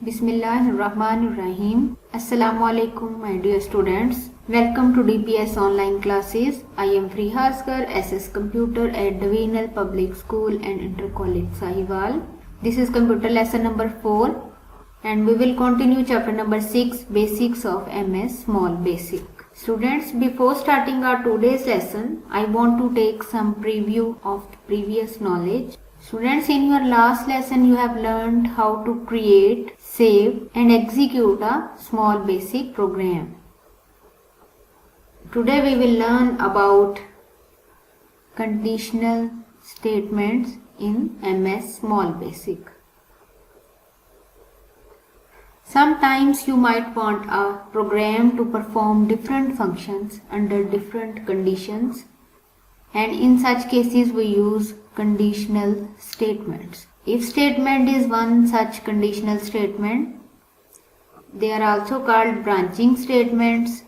Bismillahirrahmanirrahim. Assalamualaikum my dear students. Welcome to DPS online classes. I am Friha Asghar, SS Computer at Divinal Public School and Inter College Sahiwal. This is computer lesson number 4 and we will continue chapter number 6 Basics of MS Small Basic. Students, before starting our today's lesson, I want to take some preview of the previous knowledge. Students, in your last lesson you have learned how to create, save and execute a small basic program. Today we will learn about conditional statements in MS Small Basic. Sometimes you might want a program to perform different functions under different conditions, and in such cases we use conditional statements. If statement is one such conditional statement, they are also called branching statements.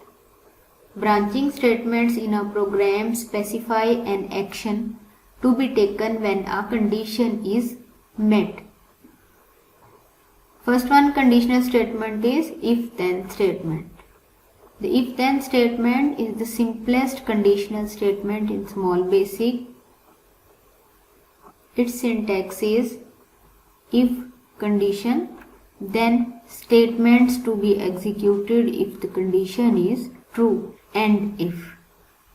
Branching statements in a program specify an action to be taken when a condition is met. First one conditional statement is if-then statement. The if-then statement is the simplest conditional statement in Small Basic. Its syntax is if condition, then statements to be executed if the condition is true, and if.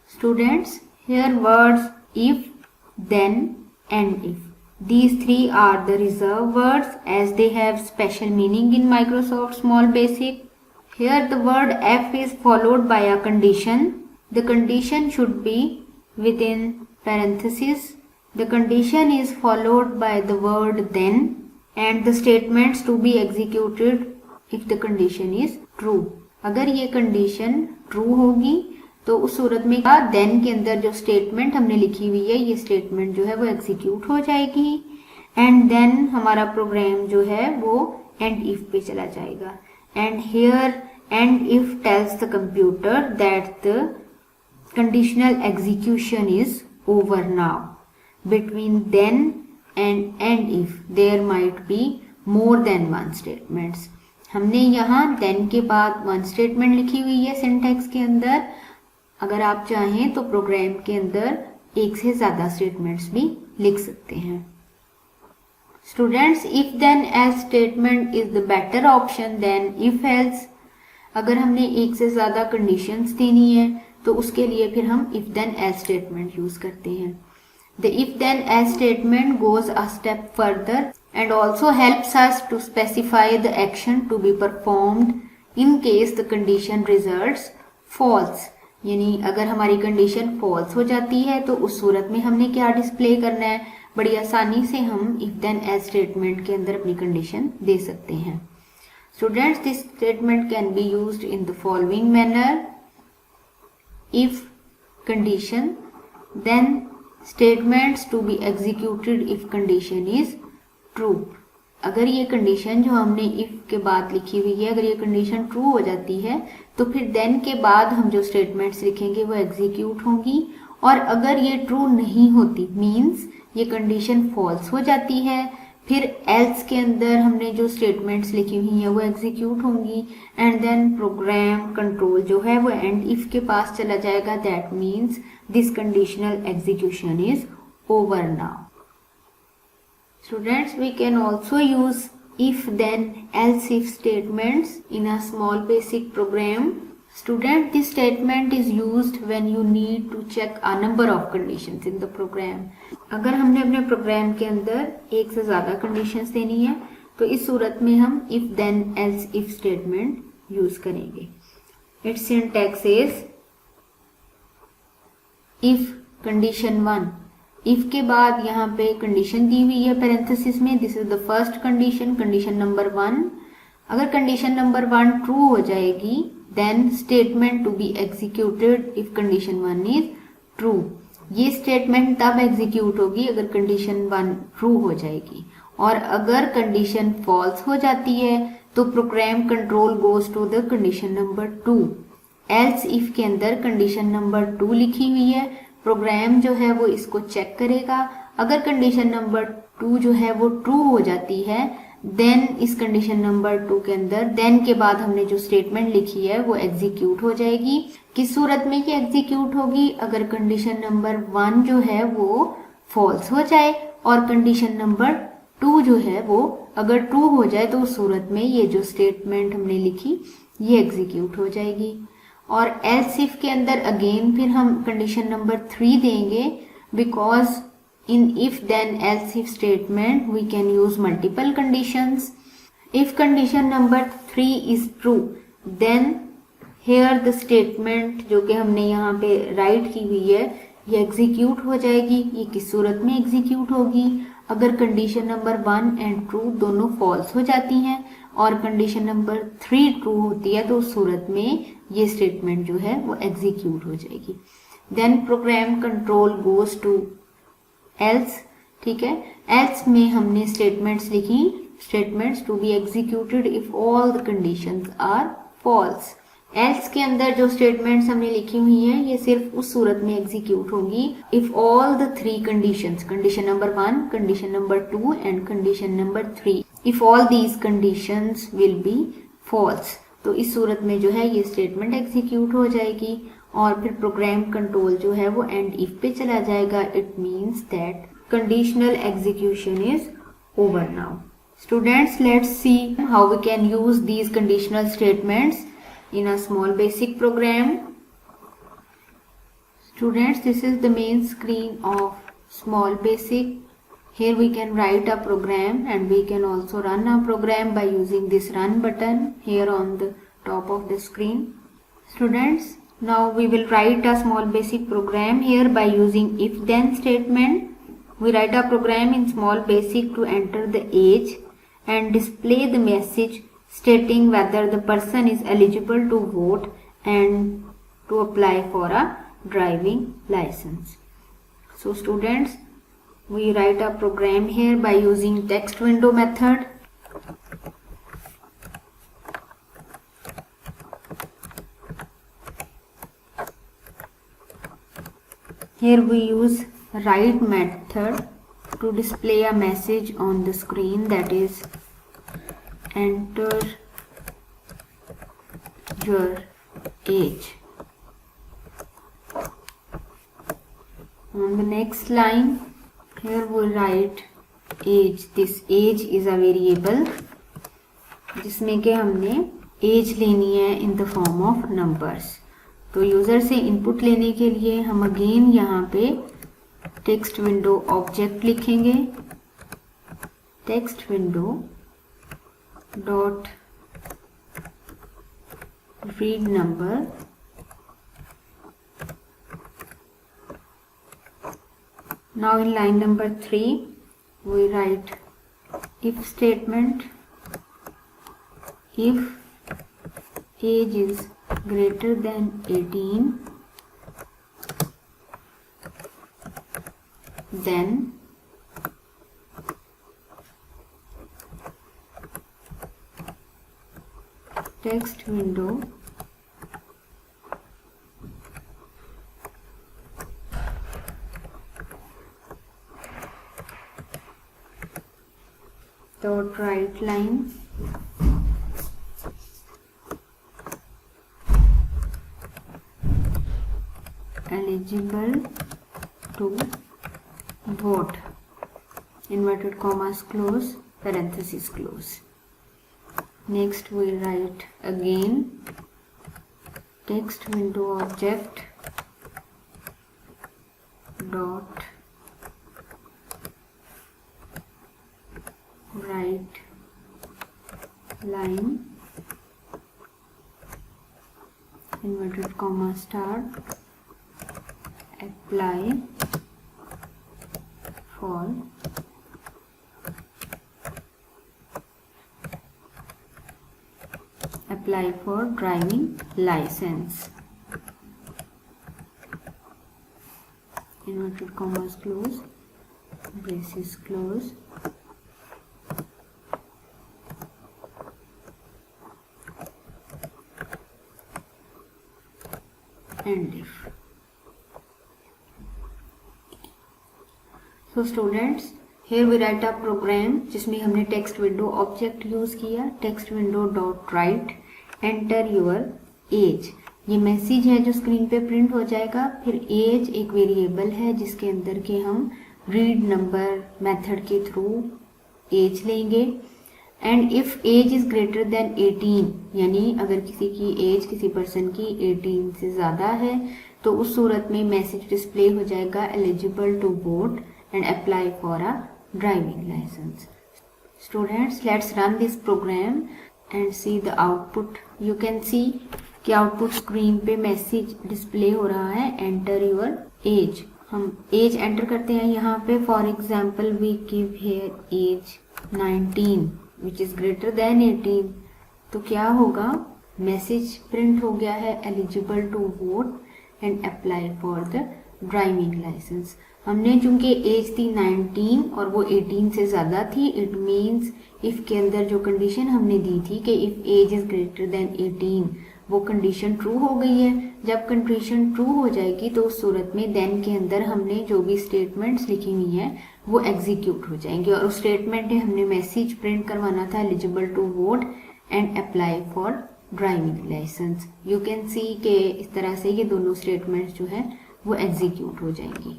Students, here words if, then and if. These three are the reserved words as they have special meaning in Microsoft Small Basic. Here the word F is followed by a condition. The condition should be within parentheses. The condition is followed by the word then and the statements to be executed if the condition is true. अगर ये condition true होगी तो उस सूरत में क्या then के अंदर जो statement हमने लिखी हुई है ये statement जो है वो execute हो जाएगी and then हमारा program जो है वो and if पे चला जाएगा. And here and if tells the computer that the conditional execution is over now. Between then and if there might be more than one statements. हमने यहाँ then के बाद one statement लिखी हुई है syntax के अंदर. अगर आप चाहें तो प्रोग्राम के अंदर एक से ज्यादा स्टेटमेंट्स भी लिख सकते हैं. Students, if then else statement is the better option than if else. अगर हमने एक से ज्यादा कंडीशंस देनी है तो उसके लिए फिर हम if then else statement use करते हैं. The if then else statement goes a step further and also helps us to specify the action to be performed in case the condition results false. यानी अगर हमारी condition false हो जाती है तो उस सूरत में हमने क्या डिस्प्ले करना है, बड़ी आसानी से हम इफ देन एल्स स्टेटमेंट के अंदर अपनी कंडीशन दे सकते हैं. Students, this statement can be used in the following manner. If condition, then statements to be executed if condition is true. अगर ये कंडीशन जो हमने इफ के बाद लिखी हुई है अगर ये कंडीशन ट्रू हो जाती है तो फिर देन के बाद हम जो स्टेटमेंट्स लिखेंगे वो एग्जीक्यूट होंगी, और अगर ये ट्रू नहीं होती मींस ये कंडीशन फॉल्स हो जाती है फिर एल्स के अंदर हमने जो स्टेटमेंट्स लिखी हुई हैं वो एग्जीक्यूट होंगी एंड देन प्रोग्राम कंट्रोल जो है वो एंड इफ के पास चला जाएगा. That means this conditional execution is over now. Students, we can also use if then else if statements in a small basic program. Student, this statement is used when you need to check a number of conditions in the program. अगर हमने अपने programme के अंदर एक से ज्यादा conditions देनी है तो इस सूरत में हम if then else if statement use करेंगे. Its syntax is if condition 1. If के बाद यहाँ पे कंडीशन दी हुई है पैरेंथेसिस में. This is the first condition, condition number 1. अगर कंडीशन नंबर 1 ट्रू हो जाएगी then statement to be executed if condition 1 is true. ये स्टेटमेंट तब एग्जीक्यूट होगी अगर कंडीशन 1 ट्रू हो जाएगी, और अगर कंडीशन फॉल्स हो जाती है तो program control goes to the condition number 2. Else if के अंदर कंडीशन नंबर 2 लिखी हुई है. प्रोग्राम जो है वो इसको चेक करेगा. अगर कंडीशन नंबर 2 जो है वो ट्रू हो जाती है देन इस कंडीशन नंबर 2 के अंदर देन के बाद हमने जो स्टेटमेंट लिखी है वो एग्जीक्यूट हो जाएगी। किस सूरत में ये एग्जीक्यूट होगी? अगर कंडीशन नंबर 1 जो है वो फॉल्स हो जाए और कंडीशन नंबर 2 जो है वो अगर ट्रू हो जाए तो उस सूरत में ये जो स्टेटमेंट हमने लिखी ये एग्जीक्यूट हो जाएगी। और एल्स इफ के अंदर अगेन फिर हम कंडीशन नंबर 3 देंगे, because in if then else if statement we can use multiple conditions. If condition number 3 is true then here the statement जो कि हमने यहाँ पे राइट की हुई है ये एग्जीक्यूट हो जाएगी। ये किस सूरत में एग्जीक्यूट होगी? अगर कंडीशन नंबर 1 एंड ट्रू दोनों फॉल्स हो जाती हैं और कंडीशन नंबर 3 ट्रू होती है तो उस सूरत में ये स्टेटमेंट जो है वो एग्जीक्यूट हो जाएगी। Then program control goes to else, ठीक है। एल्स में हमने स्टेटमेंट्स लिखी, statements to be executed if all the conditions are false. Else के अंदर जो स्टेटमेंट्स हमने लिखी हुई हैं ये सिर्फ उस सूरत में एग्जीक्यूट होंगी if all the 3 conditions, condition number 1, condition number 2 and condition number 3, if all these conditions will be false, तो इस सूरत में जो है ये स्टेटमेंट एग्जीक्यूट हो जाएगी। और फिर प्रोग्राम कंट्रोल जो है वो एंड इफ पे चला जाएगा। It means that conditional execution is over now. Students, let's see how we can use these conditional statements in a small basic program. Students, this is the main screen of small basic. Here we can write a program and we can also run a program by using this run button here on the top of the screen. Students, now we will write a small basic program here by using if then statement. We write a program in small basic to enter the age and display the message stating whether the person is eligible to vote and to apply for a driving license. So students, we write a program here by using text window method. Here we use write method to display a message on the screen, that is enter your age. On the next line, here we write age. This age is a variable जिसमें के हमने age लेनी है in the form of numbers. तो user से input लेने के लिए हम अगेन यहाँ पे टेक्स्ट विंडो ऑब्जेक्ट लिखेंगे, text window dot read number now in line number 3 we write if statement. If age is greater than 18 then text window dot write line eligible to vote inverted commas close parenthesis close. Next we write again text window object dot write line inverted comma start apply for driving license inverted commas close braces close and if. So students, Here we write a program जिसमें हमने text window object use किया. Text window dot right enter your age. ये message है जो screen पे print हो जाएगा. फिर एज एक वेरिएबल है जिसके अंदर के हम रीड नंबर मेथड के थ्रू एज लेंगे. And if age is greater than 18, यानी अगर किसी की एज किसी पर्सन की 18 से ज़्यादा है तो उस सूरत में मैसेज डिस्प्ले हो जाएगा eligible to vote and apply for a driving license. Students, let's run this program and see the output. You can see कि output screen पे मैसेज डिस्प्ले हो रहा है enter your age. हम age enter करते हैं यहाँ पे. For example, we give here age 19 which is greater than 18. तो क्या होगा, मैसेज प्रिंट हो गया है eligible to vote and apply for the driving license. हमने चूंकि एज थी 19 और वो 18 से ज़्यादा थी, इट मीन्स इफ़ के अंदर जो कंडीशन हमने दी थी कि if age is greater than 18, वो कंडीशन ट्रू हो गई है. जब कंडीशन ट्रू हो जाएगी तो उस सूरत में देन के अंदर हमने जो भी स्टेटमेंट्स लिखी हुई हैं वो एग्जीक्यूट हो जाएंगे. और उस स्टेटमेंट में हमने मैसेज प्रिंट करवाना था eligible to vote and apply for driving license. You can see के इस तरह से ये दोनों स्टेटमेंट्स जो है वो एग्जीक्यूट हो जाएंगी.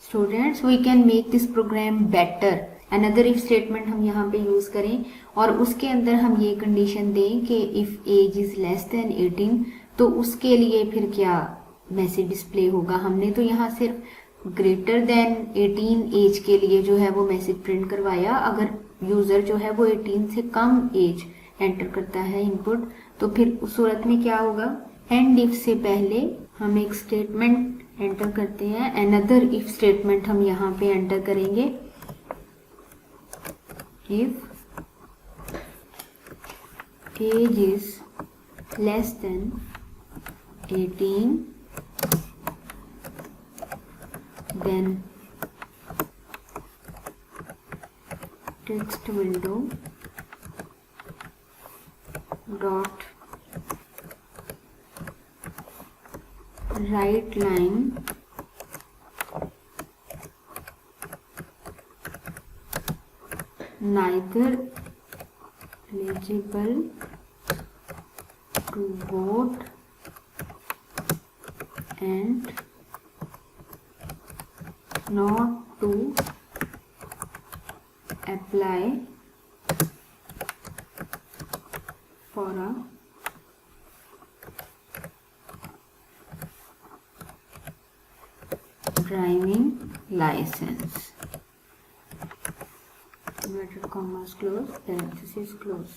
Students, we can make this program better. Another if statement हम यहाँ पे यूज करें और उसके अंदर हम ये कंडीशन दें कि if age is less than 18, तो उसके लिए फिर क्या मैसेज डिस्प्ले होगा. हमने तो यहाँ सिर्फ ग्रेटर देन 18 एज के लिए जो है वो मैसेज प्रिंट करवाया. अगर यूजर जो है वो 18 से कम एज एंटर करता है इनपुट, तो फिर उस सूरत में क्या होगा, एंड इफ से पहले हम एक स्टेटमेंट एंटर करते हैं. अनदर इफ स्टेटमेंट हम यहाँ पे एंटर करेंगे. If age is less than 18, then text window dot right line neither eligible to vote and not to apply for a driving license. Inverted commas close, parenthesis close.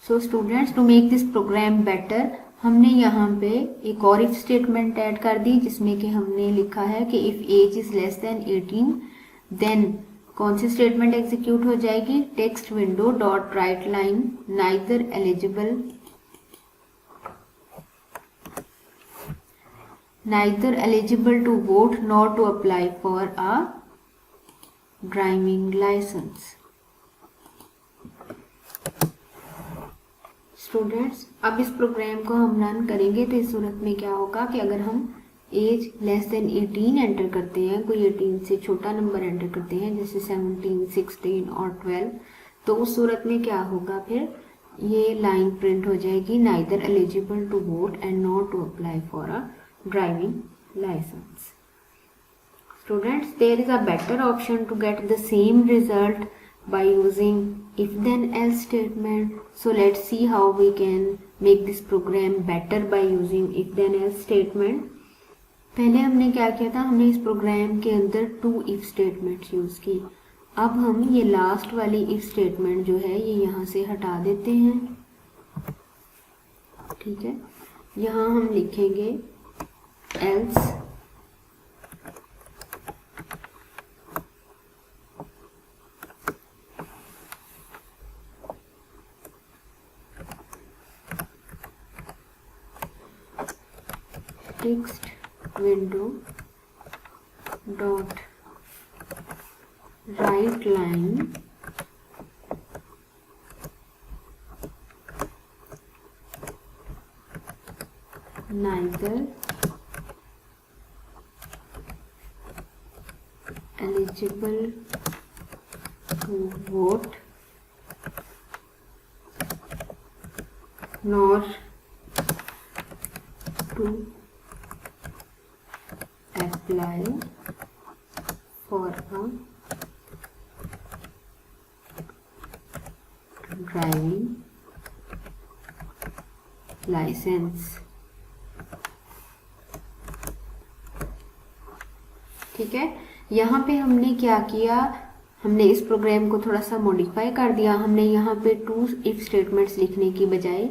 So students, to make this program better, हमने यहाँ पे एक और if statement add कर दी जिसमें कि हमने लिखा है कि if age is less than 18, then कौन सी स्टेटमेंट एग्जीक्यूट हो जाएगी, text window dot write line neither eligible to vote nor to apply for a driving license. Students, अब इस प्रोग्राम को हम रन करेंगे तो इस सूरत में क्या होगा कि अगर हम एज लेस देन 18 एंटर करते हैं, कोई 18 से छोटा नंबर एंटर करते हैं जैसे 17, 16 और 12, तो उस सूरत में क्या होगा, फिर ये लाइन प्रिंट हो जाएगी neither eligible to vote and not to apply for a driving license. Students, there is a better option to get the same result by using if then else statement. So let's see how we can make this program better by using if then else statement. पहले हमने क्या किया था, हमने इस programme के अंदर 2 if statements use की. अब हम ये लास्ट वाली if statement जो है ये यहाँ से हटा देते हैं. ठीक है, यहाँ हम लिखेंगे else text window dot right line neither eligible to vote nor to apply for a driving license. ठीक है, यहाँ पे हमने क्या किया, हमने इस प्रोग्राम को थोड़ा सा मॉडिफाई कर दिया। हमने यहाँ पे 2 इफ स्टेटमेंट्स लिखने की बजाय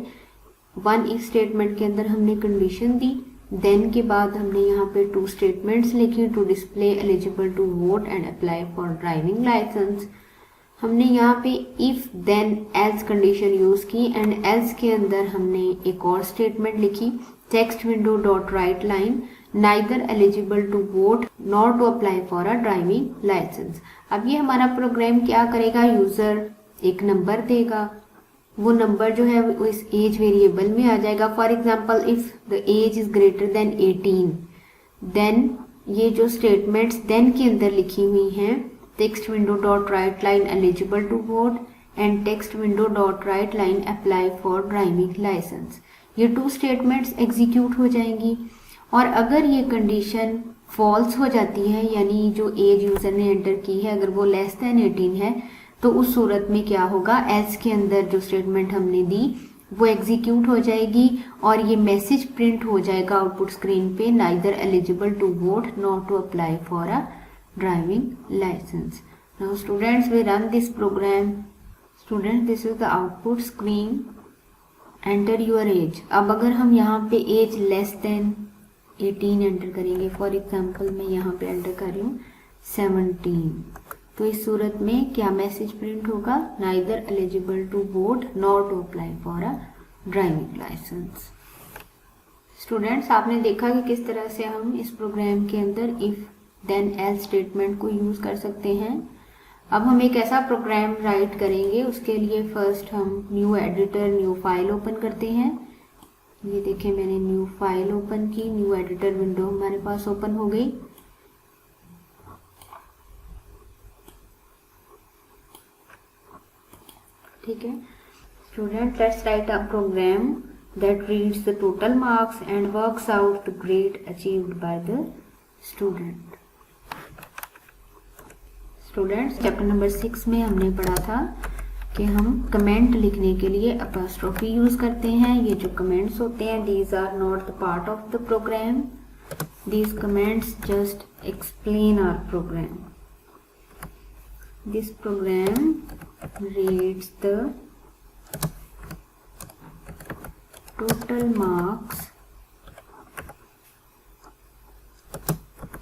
1 इफ स्टेटमेंट के अंदर हमने कंडीशन दी, देन के बाद हमने यहाँ पे 2 स्टेटमेंट्स लिखी, to display eligible to vote and apply for driving license. हमने यहाँ पे if then else condition use की एंड एल्स के अंदर हमने एक और स्टेटमेंट लिखी, text window dot write line neither eligible to vote nor to apply for a driving license. अब ये हमारा प्रोग्राम क्या करेगा, यूजर एक नंबर देगा, वो नंबर जो है वो इस एज वेरिएबल में आ जाएगा। For example if the age is greater than 18, then ये जो स्टेटमेंट्स देन के अंदर लिखी हुई हैं, text window dot write line eligible to vote and text window dot write line apply for driving license, ये 2 स्टेटमेंट्स एग्जीक्यूट हो जाएंगी। और अगर ये कंडीशन फॉल्स हो जाती है, यानी जो एज यूजर ने एंटर की है अगर वो लेस देन 18 है, तो उस सूरत में क्या होगा, एल्स के अंदर जो स्टेटमेंट हमने दी वो एग्जीक्यूट हो जाएगी और ये मैसेज प्रिंट हो जाएगा आउटपुट स्क्रीन पे, neither eligible to vote nor to apply for a driving license. Now students, we run this program. Students, this is the output screen. Enter your age. अब अगर हम यहाँ पे एज लेस देन 18 एंटर करेंगे, for example मैं यहाँ पे enter कर रही हूँ 17, तो इस सूरत में क्या मैसेज प्रिंट होगा, neither eligible to vote nor to apply for a driving license. Students, आपने देखा कि किस तरह से हम इस प्रोग्राम के अंदर इफ देन एल्स स्टेटमेंट को यूज कर सकते हैं। अब हम एक ऐसा प्रोग्राम राइट करेंगे, उसके लिए फर्स्ट हम new editor new file open करते हैं। ये देखें, मैंने न्यू फाइल ओपन की, न्यू एडिटर विंडो हमारे पास ओपन हो गई। ठीक है student, let's write a program that reads the total marks and works out the grade achieved by the student. Students, chapter number 6 में हमने पढ़ा था कि हम कमेंट लिखने के लिए अपॉस्ट्रोफी यूज करते हैं। ये जो कमेंट्स होते हैं, these are not the part of the program, these comments just explain our program. This program reads the total marks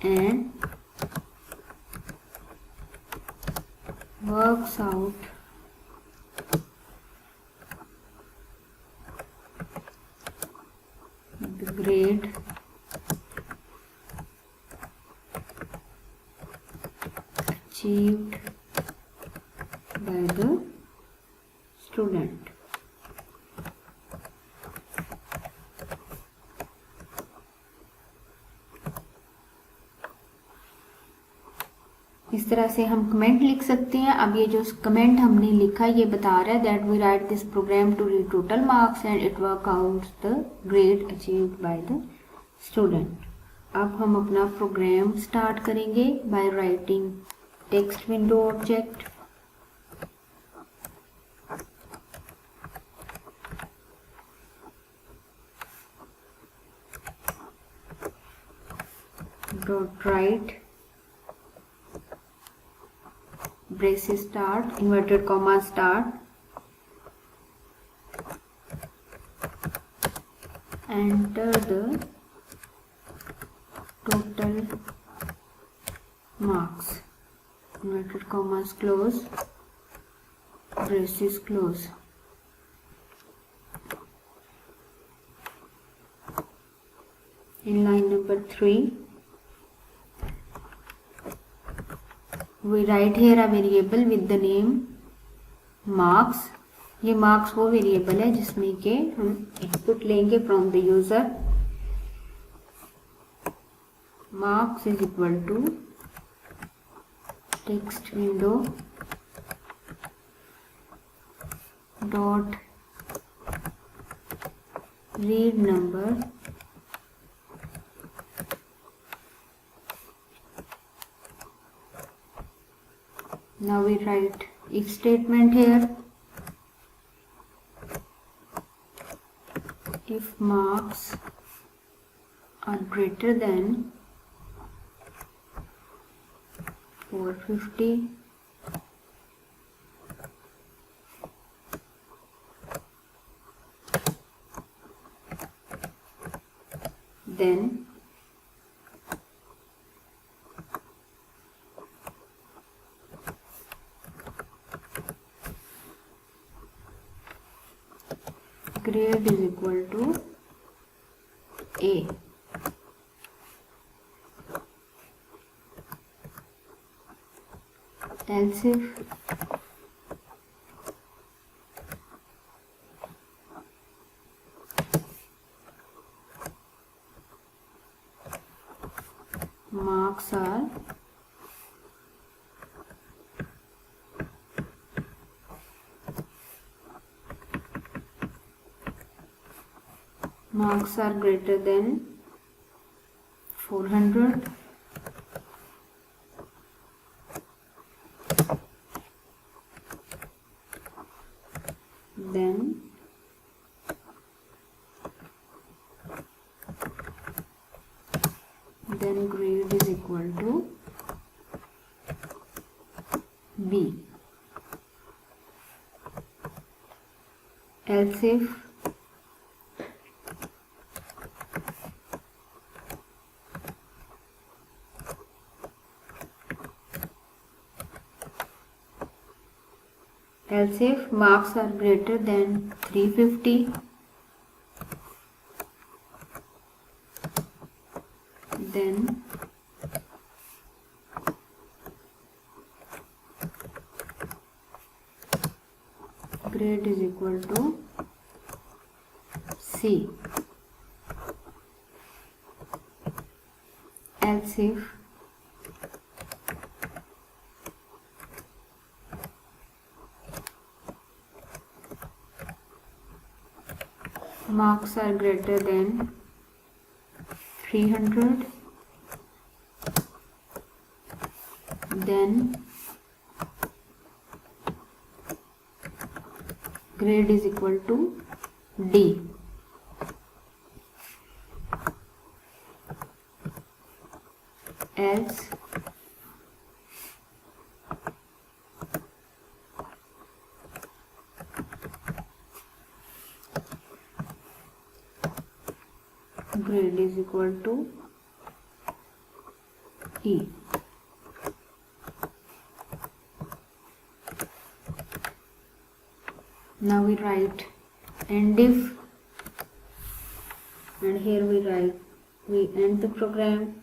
and works out the grade achieved by the student। इस तरह से हम कमेंट लिख सकते हैं। अब ये जो कमेंट हमने लिखा ये बता रहा है that we write this program to read total marks and it work out the grade achieved by the student. अब हम अपना प्रोग्राम स्टार्ट करेंगे by writing text window object, dot write braces start, inverted comma start, enter the total marks, inverted commas close, braces close। In line number 3, we write here a variable with the name marks। ये marks वो variable है जिसमें के हम input लेंगे from the user. marks is equal to text window dot read number now we write if statement here. If marks are greater than 450 then grade is equal to A. Else if marks are greater than 400 then grade is equal to B. Else if marks are greater than 350 then grade is equal to C. Else if marks are greater than 300 then grade is equal to D. Else grade is equal to E. Now we write and if, and here we write, we end the program.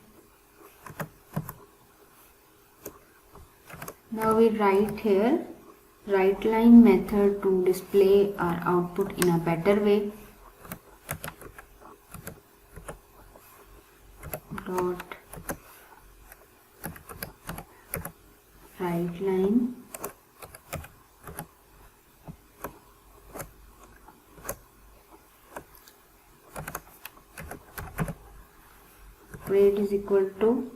Now we write here write line method to display our output in a better way. Dot write line grade is equal to,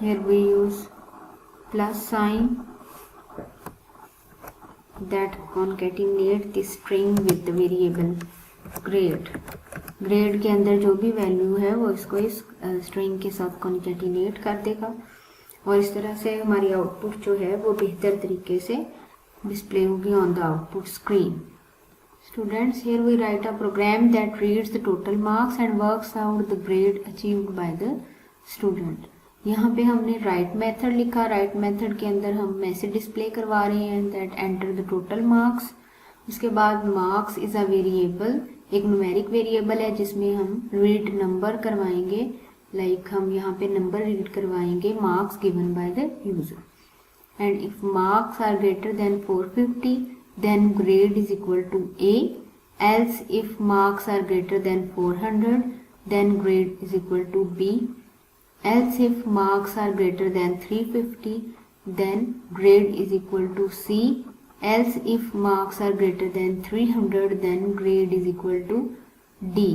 here we use plus sign that concatenate the string with the variable grade. Grade के अंदर जो भी value है वो इसको इस string के साथ कॉन्केटिनेट कर देगा और इस तरह से हमारी आउटपुट जो है वो बेहतर तरीके से डिस्प्ले होगी on the output screen. Students, here we write a program that reads the total marks and works out the grade achieved by the student. यहाँ पे हमने write method लिखा. write method के अंदर हम मैसेज डिस्प्ले करवा रहे हैं that enter the total marks. उसके बाद marks is a variable, एक न्यूमेरिक वेरिएबल है जिसमें हम रीड नंबर करवाएंगे. लाइक हम यहाँ पे नंबर रीड करवाएंगे marks given by the user. And if marks are greater than 450 then grade is equal to A. Else if marks are greater than 400 then grade is equal to B. else if marks are greater than 350 then grade is equal to C, else if marks are greater than 300 then grade is equal to D।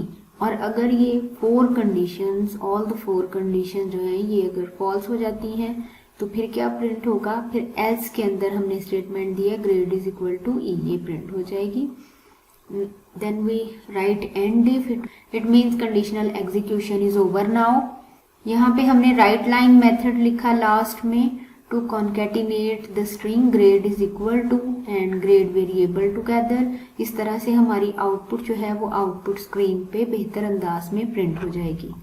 और अगर ये 4 conditions, all the 4 condition जो है ये अगर false हो जाती हैं तो फिर क्या प्रिंट होगा, फिर एल्स के अंदर हमने स्टेटमेंट दिया grade is equal to E, ये प्रिंट हो जाएगी। Then we write end if it means conditional execution is over now. यहाँ पे हमने राइट लाइन मेथड लिखा लास्ट में, to concatenate the string grade is equal to and grade variable together. इस तरह से हमारी आउटपुट जो है वो आउटपुट स्क्रीन पे बेहतर अंदाज में प्रिंट हो जाएगी।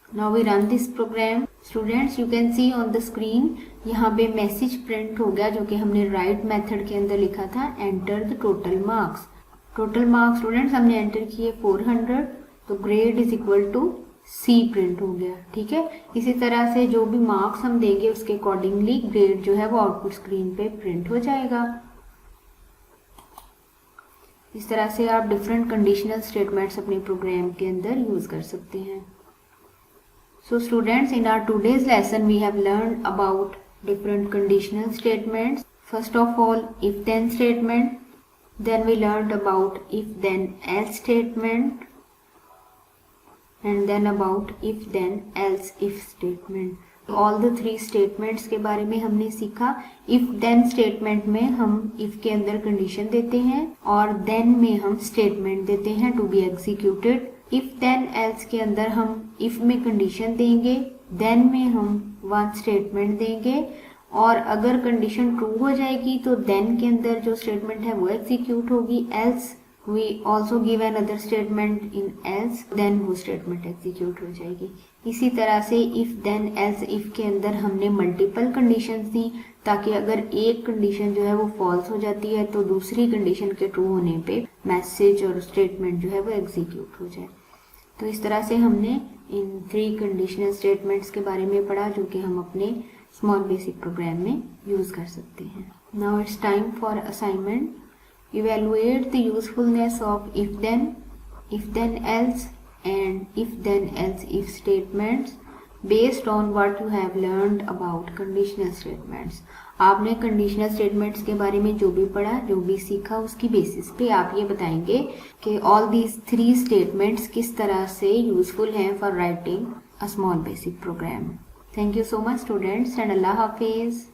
Now we run this program. Students you can see on the screen यहाँ पे मैसेज प्रिंट हो गया जो कि हमने राइट मेथड के अंदर लिखा था, enter the total marks. Total marks students हमने एंटर किए 400, तो grade is equal to C print हो गया। ठीक है, इसी तरह से जो भी मार्क्स हम देंगे उसके अकॉर्डिंगली ग्रेड जो है वो आउटपुट स्क्रीन पे प्रिंट हो जाएगा। इस तरह से आप डिफरेंट कंडीशनल स्टेटमेंट्स अपने प्रोग्राम के अंदर यूज कर सकते हैं। So students, in our today's lesson we have learned about different conditional statements. First of all, if then statement, then we learned about if then else statement, and then about if then else if statement. All the 3 statements के बारे में हमने सीखा। if then statement में हम if के अंदर condition देते हैं और then में हम statement देते हैं to be executed। if then else के अंदर हम if में कंडीशन देंगे, then में हम वन स्टेटमेंट देंगे, और अगर कंडीशन ट्रू हो जाएगी तो then के अंदर जो स्टेटमेंट है वो एग्जीक्यूट होगी, else we also give another statement in else, then वो स्टेटमेंट एग्जीक्यूट हो जाएगी। इसी तरह से if then else if के अंदर हमने मल्टीपल कंडीशंस दी ताकि अगर एक कंडीशन जो है वो फॉल्स हो जाती है तो दूसरी कंडीशन के ट्रू होने पे मैसेज और स्टेटमेंट जो है वो एग्जीक्यूट हो जाए। तो इस तरह से हमने इन 3 कंडीशनल स्टेटमेंट्स के बारे में पढ़ा जो कि हम अपने स्मॉल बेसिक प्रोग्राम में यूज कर सकते हैं। Now it's time for assignment. Evaluate the usefulness of if then else and if then else if statements based on what you have learned about conditional statements. आपने conditional statements के बारे में जो भी पढ़ा, जो भी सीखा, उसकी बेसिस पे आप ये बताएंगे कि ऑल दीज 3 स्टेटमेंट्स किस तरह से यूजफुल हैं for writing a small basic programme. Thank you so much students and Allah Hafiz.